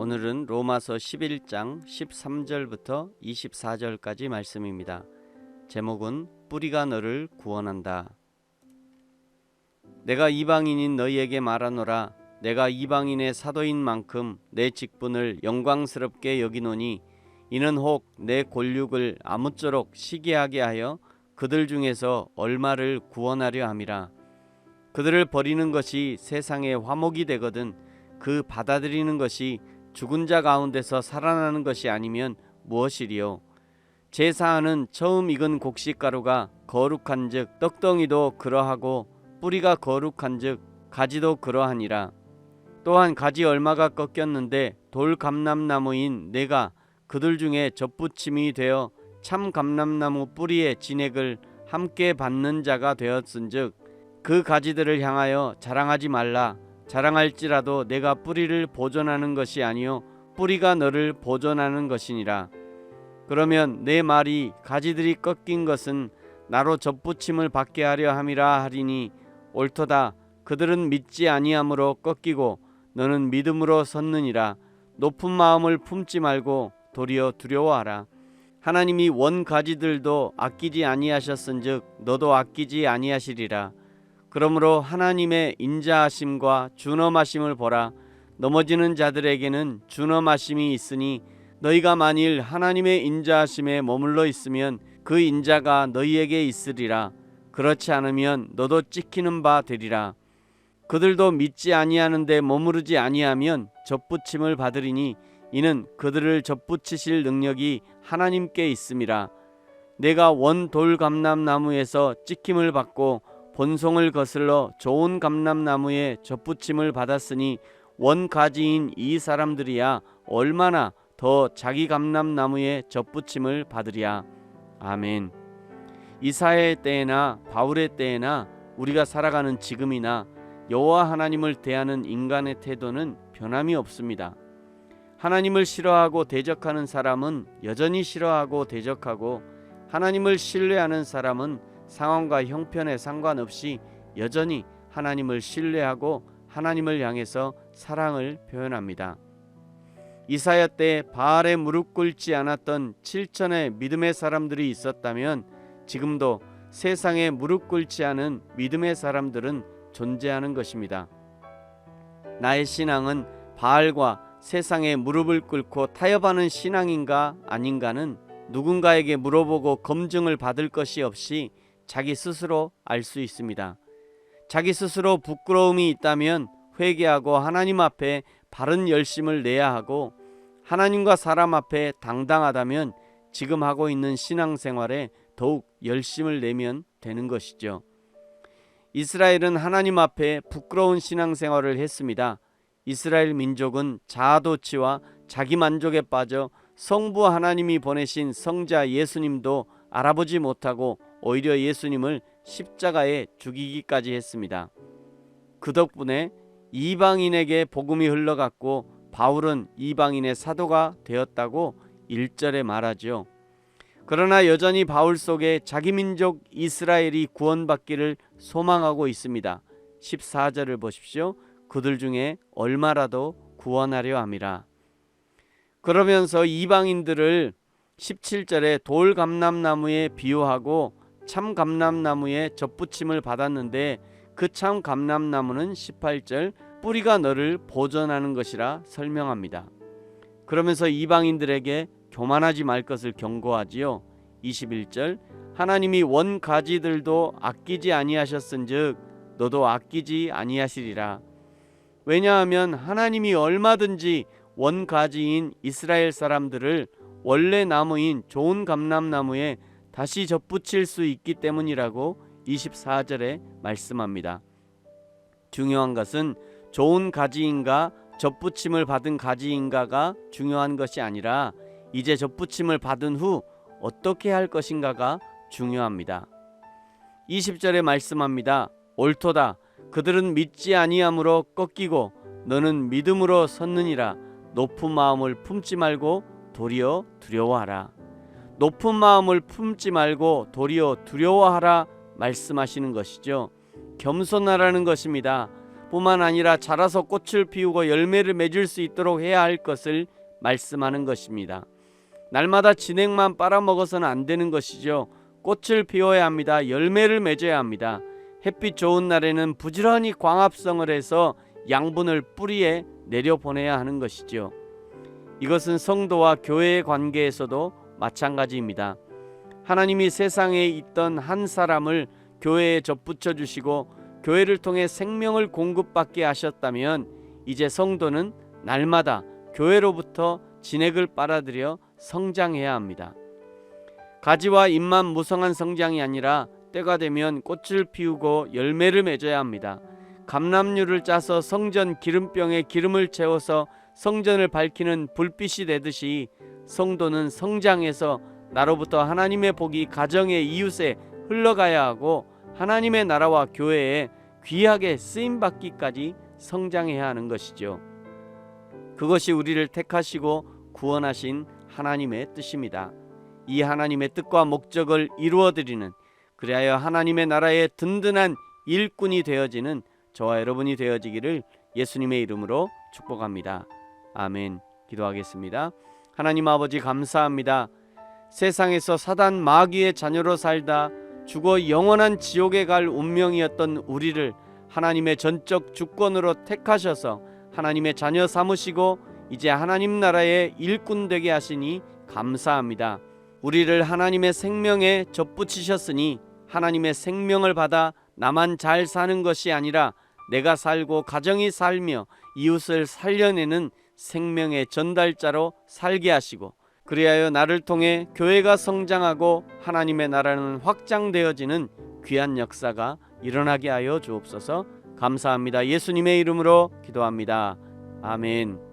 오늘은 로마서 11장 13절부터 24절까지 말씀입니다. 제목은 뿌리가 너를 구원한다. 내가 이방인인 너희에게 말하노라. 내가 이방인의 사도인 만큼 내 직분을 영광스럽게 여기노니 이는 혹 내 골육을 아무쪼록 시기하게 하여 그들 중에서 얼마를 구원하려 함이라. 그들을 버리는 것이 세상의 화목이 되거든 그 받아들이는 것이 죽은 자 가운데서 살아나는 것이 아니면 무엇이리요. 제사하는 처음 익은 곡식가루가 거룩한즉 떡덩이도 그러하고 뿌리가 거룩한즉 가지도 그러하니라. 또한 가지 얼마가 꺾였는데 돌감람나무인 내가 그들 중에 젖붙임이 되어 참 감람나무 뿌리의 진액을 함께 받는 자가 되었은즉 그 가지들을 향하여 자랑하지 말라. 자랑할지라도 내가 뿌리를 보존하는 것이 아니요 뿌리가 너를 보존하는 것이니라. 그러면 내 말이 가지들이 꺾인 것은 나로 젖붙임을 받게 하려 함이라 하리니 옳도다. 그들은 믿지 아니함으로 꺾이고 너는 믿음으로 섰느니라. 높은 마음을 품지 말고 도리어 두려워하라. 하나님이 원 가지들도 아끼지 아니하셨은즉 너도 아끼지 아니하시리라. 그러므로 하나님의 인자하심과 준엄하심을 보라. 넘어지는 자들에게는 준엄하심이 있으니 너희가 만일 하나님의 인자하심에 머물러 있으면 그 인자가 너희에게 있으리라. 그렇지 않으면 너도 찍히는 바 되리라. 그들도 믿지 아니하는데 머무르지 아니하면 젖붙임을 받으리니 이는 그들을 젖붙이실 능력이 하나님께 있음이라. 내가 원 돌감람나무에서 찍힘을 받고 본송을 거슬러 좋은 감람나무에 젖붙임을 받았으니 원 가지인 이 사람들이야 얼마나 더 자기 감람나무에 젖붙임을 받으리야. 아멘. 이사야의 때에나 바울의 때에나 우리가 살아가는 지금이나 여호와 하나님을 대하는 인간의 태도는 변함이 없습니다. 하나님을 싫어하고 대적하는 사람은 여전히 싫어하고 대적하고 하나님을 신뢰하는 사람은 상황과 형편에 상관없이 여전히 하나님을 신뢰하고 하나님을 향해서 사랑을 표현합니다. 이사야 때 바알에 무릎 꿇지 않았던 7천의 믿음의 사람들이 있었다면 지금도 세상에 무릎 꿇지 않은 믿음의 사람들은 존재하는 것입니다. 나의 신앙은 바알과 세상에 무릎을 꿇고 타협하는 신앙인가 아닌가는 누군가에게 물어보고 검증을 받을 것이 없이 자기 스스로 알 수 있습니다. 자기 스스로 부끄러움이 있다면 회개하고 하나님 앞에 바른 열심을 내야 하고 하나님과 사람 앞에 당당하다면 지금 하고 있는 신앙생활에 더욱 열심을 내면 되는 것이죠. 이스라엘은 하나님 앞에 부끄러운 신앙생활을 했습니다. 이스라엘 민족은 자아도취와 자기만족에 빠져 성부 하나님이 보내신 성자 예수님도 알아보지 못하고 오히려 예수님을 십자가에 죽이기까지 했습니다. 그 덕분에 이방인에게 복음이 흘러갔고 바울은 이방인의 사도가 되었다고 1절에 말하죠. 그러나 여전히 바울 속에 자기 민족 이스라엘이 구원받기를 소망하고 있습니다. 14절을 보십시오. 그들 중에 얼마라도 구원하려 함이라. 그러면서 이방인들을 17절에 돌감람나무에 비유하고 참감람나무에 젖붙임을 받았는데 그 참감람나무는 18절 뿌리가 너를 보존하는 것이라 설명합니다. 그러면서 이방인들에게 교만하지 말 것을 경고하지요. 21절 하나님이 원 가지들도 아끼지 아니하셨은즉 너도 아끼지 아니하시리라. 왜냐하면 하나님이 얼마든지 원 가지인 이스라엘 사람들을 원래 나무인 좋은 감람나무에 다시 젖붙일 수 있기 때문이라고 24절에 말씀합니다. 중요한 것은 좋은 가지인가 젖붙임을 받은 가지인가가 중요한 것이 아니라 이제 젖붙임을 받은 후 어떻게 할 것인가가 중요합니다. 20절에 말씀합니다. 옳도다. 그들은 믿지 아니함으로 꺾이고 너는 믿음으로 섰느니라. 높은 마음을 품지 말고 도리어 두려워하라. 높은 마음을 품지 말고 도리어 두려워하라 말씀하시는 것이죠. 겸손하라는 것입니다. 뿐만 아니라 자라서 꽃을 피우고 열매를 맺을 수 있도록 해야 할 것을 말씀하는 것입니다. 날마다 진액만 빨아먹어서는 안 되는 것이죠. 꽃을 피워야 합니다. 열매를 맺어야 합니다. 햇빛 좋은 날에는 부지런히 광합성을 해서 양분을 뿌리에 내려보내야 하는 것이죠. 이것은 성도와 교회의 관계에서도 마찬가지입니다. 하나님이 세상에 있던 한 사람을 교회에 접붙여 주시고 교회를 통해 생명을 공급받게 하셨다면 이제 성도는 날마다 교회로부터 진액을 빨아들여 성장해야 합니다. 가지와 잎만 무성한 성장이 아니라 때가 되면 꽃을 피우고 열매를 맺어야 합니다. 감람류를 짜서 성전 기름병에 기름을 채워서 성전을 밝히는 불빛이 되듯이 성도는 성장해서 나로부터 하나님의 복이 가정의 이웃에 흘러가야 하고 하나님의 나라와 교회에 귀하게 쓰임받기까지 성장해야 하는 것이죠. 그것이 우리를 택하시고 구원하신 하나님의 뜻입니다. 이 하나님의 뜻과 목적을 이루어드리는, 그리하여 하나님의 나라의 든든한 일꾼이 되어지는 저와 여러분이 되어지기를 예수님의 이름으로 축복합니다. 아멘. 기도하겠습니다. 하나님 아버지 감사합니다. 세상에서 사단 마귀의 자녀로 살다 죽어 영원한 지옥에 갈 운명이었던 우리를 하나님의 전적 주권으로 택하셔서 하나님의 자녀 삼으시고 이제 하나님 나라의 일꾼 되게 하시니 감사합니다. 우리를 하나님의 생명에 접붙이셨으니 하나님의 생명을 받아 나만 잘 사는 것이 아니라 내가 살고 가정이 살며 이웃을 살려내는 생명의 전달자로 살게 하시고, 그리하여 나를 통해 교회가 성장하고 하나님의 나라는 확장되어지는 귀한 역사가 일어나게 하여 주옵소서. 감사합니다. 예수님의 이름으로 기도합니다. 아멘.